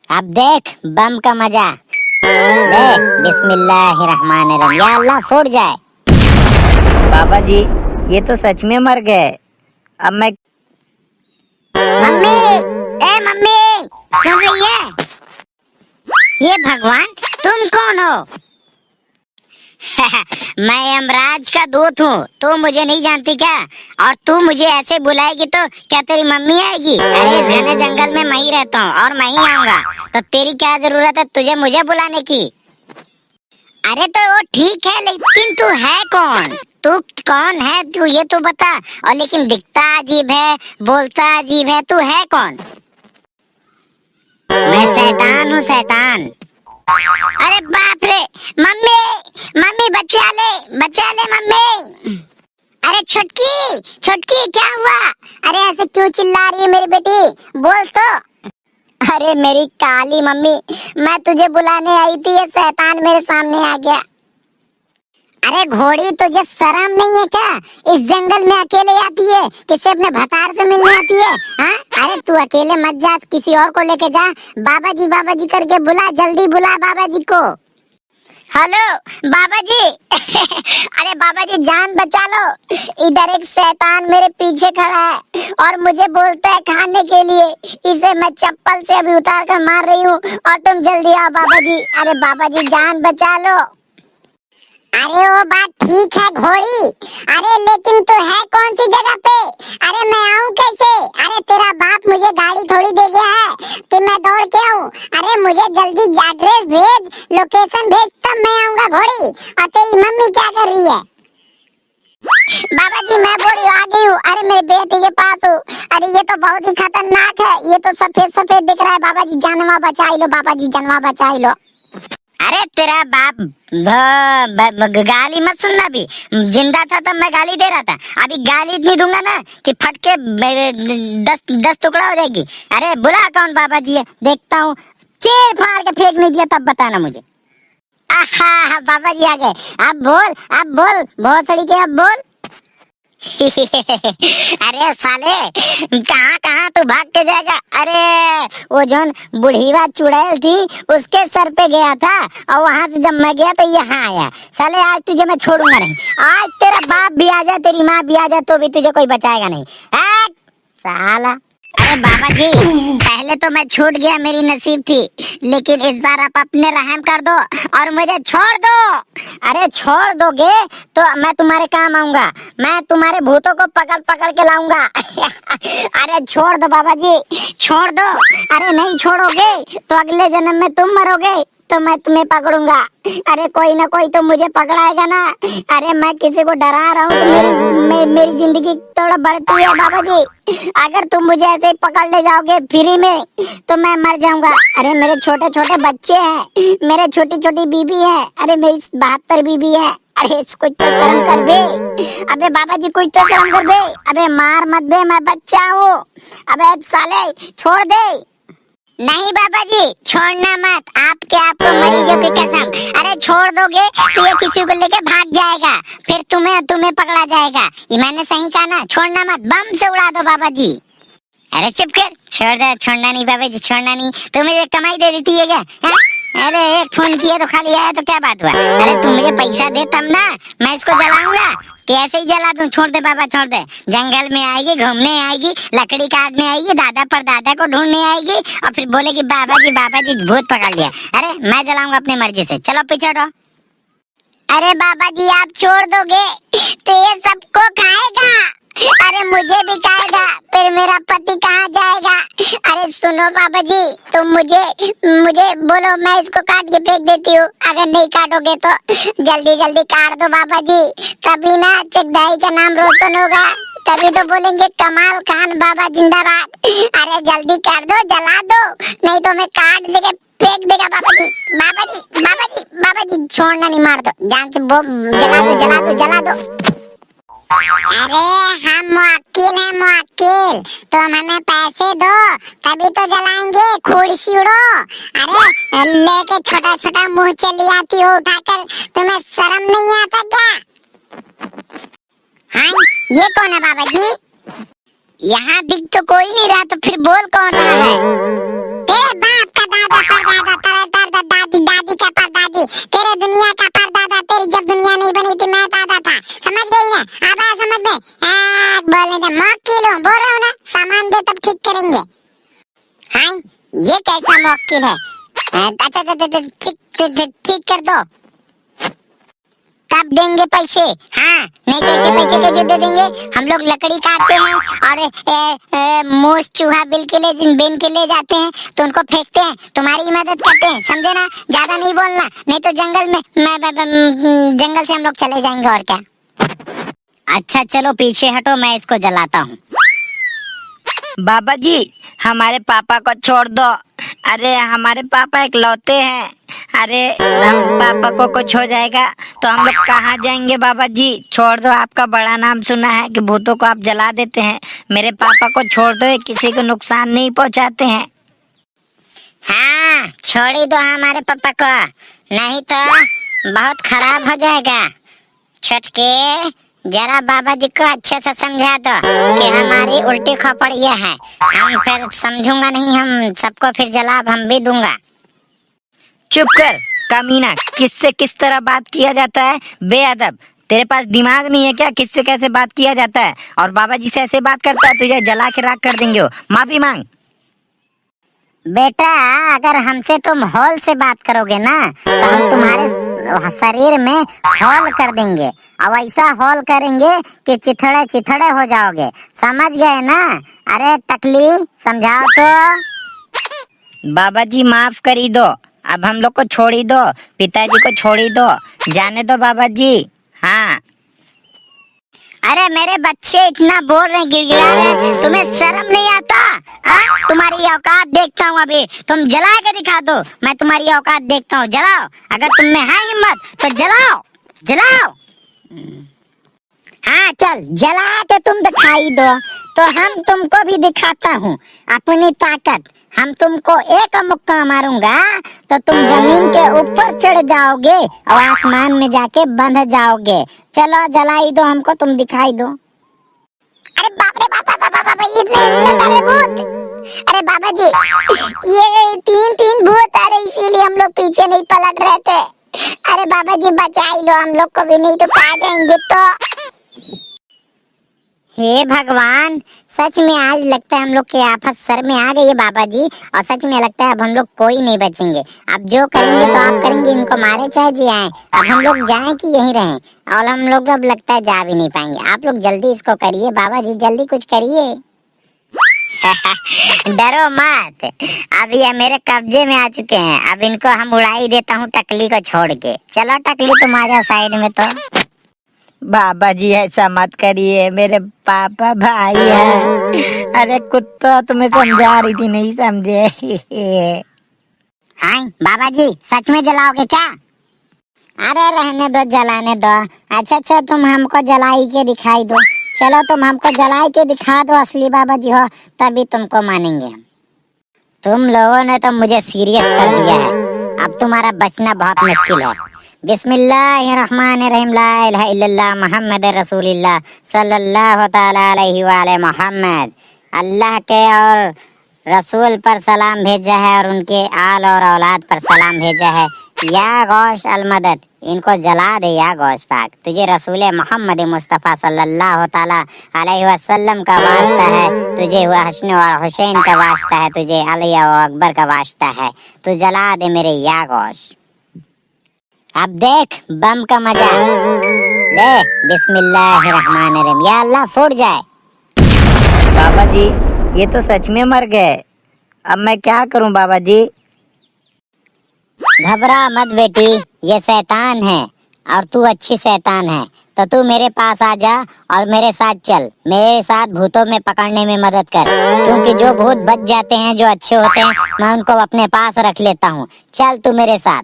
अब देख बम का मजा। देख बिस्मिल्लाहिर्रहमानिर्रहीम, या अल्लाह फूट जाए। बाबा जी ये तो सच में मर गए। अब मैं मम्मी, ए मम्मी, सुन रही है? ये भगवान तुम कौन हो? मैं यमराज का दूत हूँ। तू मुझे नहीं जानती क्या? और तू मुझे ऐसे बुलाएगी तो क्या तेरी मम्मी आएगी? अरे इस घने जंगल में मैं ही रहता हूँ और मैं ही आऊंगा, तो तेरी क्या जरूरत है तुझे मुझे बुलाने की? अरे तो वो ठीक है, लेकिन तू है कौन? तू कौन है तू, ये तो बता। और लेकिन दिखता अजीब है, बोलता अजीब है, तू है कौन? मैं शैतान हूँ, शैतान। अरे बाप रे! मम्मी, मम्मी बचा ले मम्मी। अरे छुटकी, छुटकी क्या हुआ? अरे ऐसे क्यों चिल्ला रही है मेरी बेटी? बोल तो। अरे मेरी काली मम्मी, मैं तुझे बुलाने आई थी, ये शैतान मेरे सामने आ गया। अरे घोड़ी, तुझे शर्म नहीं है क्या? इस जंगल में अकेले आती है, किसी अपने भतार से मिलने आती है? हाँ? अरे तू अकेले मत जा, किसी और को लेके जा। बाबा जी करके बुला, जल्दी बुला बाबा जी को। हेलो बाबा जी। अरे बाबा जी जान बचा लो, इधर एक शैतान मेरे पीछे खड़ा है और मुझे बोलता है खाने के लिए। इसे मैं चप्पल से अभी उतार कर मार रही हूँ और तुम जल्दी आओ बाबा जी। अरे बाबा जी जान बचा लो। अरे वो बात ठीक है घोड़ी, अरे लेकिन तू है कौन सी जगह पे? अरे मैं आऊँ कैसे? अरे तेरा बाप मुझे गाड़ी थोड़ी दे गया है कि मैं दौड़ के आऊँ। अरे मुझे जल्दी एड्रेस भेज, लोकेशन भेज, तब मैं आऊँगा घोड़ी। और तेरी मम्मी क्या कर रही है? बाबा जी मैं बोली आ गई हूँ। अरे मेरे बेटी के पास हूँ। अरे ये तो बहुत ही खतरनाक है, ये तो सफेद सफेद दिख रहा है। बाबा जी जानवा बचा लो, बाबा जी जानवा बचा लो। अरे तेरा बाप गाली मत सुनना। भी जिंदा था तब मैं गाली दे रहा था, अभी गाली इतनी दूंगा ना कि फट के 10 टुकड़ा हो जाएगी। अरे बुला कौन बाबा जी है, देखता हूँ। चीर फाड़ के फेंक नहीं दिया तब बताना मुझे। आहा बाबा जी आ गए। अब बोल भोसड़ी के, अब बोल। अरे साले कहाँ कहाँ तू भाग के जाएगा? अरे वो जोन बुढ़ीवा चुड़ैल थी उसके सर पे गया था और वहां से जब मैं गया तो यहाँ आया। साले आज तुझे मैं छोड़ूंगा नहीं। आज तेरा बाप भी आ जाए, तेरी माँ भी आ जाए, तो भी तुझे कोई बचाएगा नहीं। हट साला। अरे बाबा जी पहले तो मैं छूट गया, मेरी नसीब थी, लेकिन इस बार आप अपने रहम कर दो और मुझे छोड़ दो। अरे छोड़ दोगे तो मैं तुम्हारे काम आऊंगा, मैं तुम्हारे भूतों को पकड़ पकड़ के लाऊंगा। अरे छोड़ दो बाबा जी, छोड़ दो। अरे नहीं छोड़ोगे तो अगले जन्म में तुम मरोगे तो मैं तुम्हें पकड़ूंगा। अरे कोई ना कोई तो मुझे पकड़ाएगा ना। अरे मैं किसी को डरा रहा हूँ तो मेरी जिंदगी थोड़ा बढ़ती है बाबा जी। अगर तुम मुझे ऐसे पकड़ ले जाओगे फ्री में तो मैं मर जाऊंगा। अरे मेरे छोटे छोटे बच्चे हैं, मेरे छोटी छोटी बीबी है। अरे मेरी 72 बीबी है। अरे कुछ तो शर्म कर बे। अबे बाबा जी कुछ तो शर्म कर बे। अबे मार मत बे, मैं बच्चा हूँ। अबे साले छोड़ दे। नहीं बाबा जी छोड़ना मत, आपको मरीजों की कसम। अरे छोड़ दोगे तो ये किसी को लेके भाग जाएगा, फिर तुम्हें पकड़ा जाएगा। ये मैंने सही कहा ना? छोड़ना मत, बम से उड़ा दो बाबा जी। अरे चुप कर, छोड़ दे। छोड़ना नहीं बाबा जी, छोड़ना नहीं। तुम मुझे कमाई दे देती है क्या? है? अरे एक फोन किया तो खाली आया तो क्या बात हुआ? अरे तुम मुझे पैसा दे तब ना मैं इसको जलाऊंगा। कैसे ही जला दूं? छोड़ दे बाबा, छोड़ दे। जंगल में आएगी, घूमने आएगी, लकड़ी काटने आएगी, दादा पर दादा को ढूंढने आएगी और फिर बोलेगी बाबा जी भूत पकड़ लिया। अरे मैं जलाऊंगा अपनी मर्जी से। चलो पीछे हटो। अरे बाबा जी आप छोड़ दोगे तो ये सबको खाएगा। अरे मुझे भी खाएगा, फिर मेरा पति कहाँ जाएगा? अरे सुनो बाबा जी, तुम मुझे बोलो, मैं इसको काट के फेंक देती हूँ। अगर नहीं काटोगे तो जल्दी जल्दी काट दो बाबा जी, तभी ना चकदाई का नाम रोशन होगा, तभी तो बोलेंगे कमाल खान बाबा जिंदाबाद। अरे जल्दी कर दो, जला दो, नहीं तो मैं काट देके फेंक देगा बाबा जी। बाबा जी छोड़ना नहीं, मार दो जान से, जला दो। अरे हम मुवक्किल, तो हमें पैसे दो तभी तो जलाएंगे, खुर्सी उड़ो। अरे लेके छोटा छोटा मुंह चली आती हो उठाकर, तुम्हें शर्म नहीं आता क्या? हाँ ये कौन है बाबा जी? यहाँ दिख तो कोई नहीं रहा, तो फिर बोल कौन रहा है? तेरे बाप का दादा थी, तेरे दुनिया का परदादा, तेरी जब दुनिया नहीं बनी थी मैं दादा था, समझ गई ना? अब आ समझ में बोलने दे, मौक्किल हूँ, बोल रहा हूँ ना, सामान दे तब ठीक करेंगे। हाँ, ये कैसा मौक्किल है? ठीक कर दो, तब देंगे पैसे। हाँ, नहीं तो पैसे कैसे दे देंगे? हम लोग लकड़ी काटते हैं और मूस चूहा बिल के ले जाते हैं तो उनको फेंकते हैं, तुम्हारी मदद करते हैं, समझे ना? ज्यादा नहीं बोलना, नहीं तो जंगल से हम लोग चले जाएंगे, और क्या। अच्छा चलो पीछे हटो, मैं इसको जलाता हूँ। बाबा जी हमारे पापा को छोड़ दो। अरे हमारे पापा इकलौते हैं। अरे हम पापा को कुछ हो जाएगा तो हम लोग कहाँ जाएंगे? बाबा जी छोड़ दो, आपका बड़ा नाम सुना है कि भूतों को आप जला देते हैं। मेरे पापा को छोड़ दो, ये किसी को नुकसान नहीं पहुँचाते हैं। हाँ, छोड़ ही दो हमारे पापा को, नहीं तो बहुत खराब हो जाएगा। छटके, जरा बाबा जी को अच्छे से समझा दो कि हमारी उल्टी खोपड़ियाँ है, हम फिर समझूंगा नहीं, हम सबको फिर जलाब हम भी दूंगा। चुप कर कमीना, किससे किस तरह बात किया जाता है? बेअदब, तेरे पास दिमाग नहीं है क्या? किससे कैसे बात किया जाता है? और बाबा जी से ऐसे बात करता है तुझे जला के राख कर देंगे। हो माफी मांग। बेटा, अगर हमसे तुम हौल से बात करोगे ना तो हम तुम्हारे शरीर में हौल कर देंगे, और ऐसा हौल करेंगे कि चिथड़े चिथड़े हो जाओगे, समझ गए ना? अरे टकली, समझाओ तो। बाबा जी माफ कर ही दो, अब हम लोग को छोड़ ही दो, पिताजी को छोड़ ही दो, जाने दो बाबा जी। हाँ। अरे मेरे बच्चे इतना बोल रहे, गिड़गिड़ा रहे, तुम्हें शर्म नहीं आता? तुम्हारी औकात देखता हूँ अभी, तुम जला के दिखा दो, मैं तुम्हारी औकात देखता हूँ, जलाओ, अगर तुम में है हिम्मत तो जलाओ, जलाओ। हाँ चल, जला के तुम दिखाई दो, तो हम तुमको भी दिखाता हूँ अपनी ताकत। हम तुमको एक मुक्का मारूंगा तो तुम जमीन के ऊपर चढ़ जाओगे और आसमान में जाके बंध जाओगे। चलो जलाई दो हमको, तुम दिखाई दो। अरे बाप रे बाप, इतने बड़े भूत! अरे बाबा जी, ये तीन भूत आ रहे, इसीलिए हम लोग पीछे नहीं पलट रहे थे। अरे बाबा जी बचा ही लो हम लोग को भी, नहीं तो पा जाएंगे तो। हे भगवान, सच में आज लगता है हम लोग के आफत सर में आ गई है बाबा जी, और सच में लगता है अब हम लोग कोई नहीं बचेंगे। अब जो करेंगे तो आप करेंगे, इनको मारे चाहे जी आए, अब हम लोग जाएं कि यहीं रहें? और हम लोग अब लगता है जा भी नहीं पाएंगे। आप लोग जल्दी इसको करिए बाबा जी, जल्दी कुछ करिए। डरो मत, अब ये मेरे कब्जे में आ चुके हैं, अब इनको हम उड़ा ही देता हूँ टकली को छोड़ के। चलो टकली तुम आ जाओ साइड में तो। बाबा जी ऐसा मत करिए, मेरे पापा भाई है। अरे कुत्ता, तुम्हें समझा रही थी, नहीं समझे। हाँ बाबा जी, सच में जलाओगे क्या? अरे रहने दो, जलाने दो। अच्छा तुम हमको जलाई के दिखाई दो। चलो तुम हमको जलाई के दिखा दो, असली बाबा जी हो तभी तुमको मानेंगे हम। तुम लोगों ने तो मुझे सीरियस कर दिया है, अब तुम्हारा बचना बहुत मुश्किल है। बिस्मिल्लाहिर्रहमानिर्रहीम, ला इलाहा इल्लल्लाह मुहम्मद रसूलुल्लाह सल्लल्लाहु तआला अलैहि वाले मोहम्मद। अल्लाह के और रसूल पर सलाम भेजा है और उनके आल और औलाद पर सलाम भेजा है। या गौश अलमदद, इनको जला दे या गौश पाक। तुझे रसूल मोहम्मद मुस्तफ़ा सल्लल्लाहु तआला अलैहि वसल्लम का वास्ता है, तुझे हसन और हुसैन का वास्ता है, तुझे अली और अकबर का वास्ता है, तू जला दे मेरे या गौश। अब देख बम का मजा ले। बिस्मिल्लाहिर्रहमानिर्रहीम, या अल्लाह फूट जाए। बाबा जी ये तो सच में मर गए, अब मैं क्या करूं बाबा जी? घबरा मत बेटी, ये शैतान है और तू अच्छी शैतान है, तो तू मेरे पास आ जा और मेरे साथ चल, मेरे साथ भूतों में पकड़ने में मदद कर, क्योंकि जो भूत बच जाते हैं, जो अच्छे होते हैं, मैं उनको अपने पास रख लेता हूँ। चल तू मेरे साथ।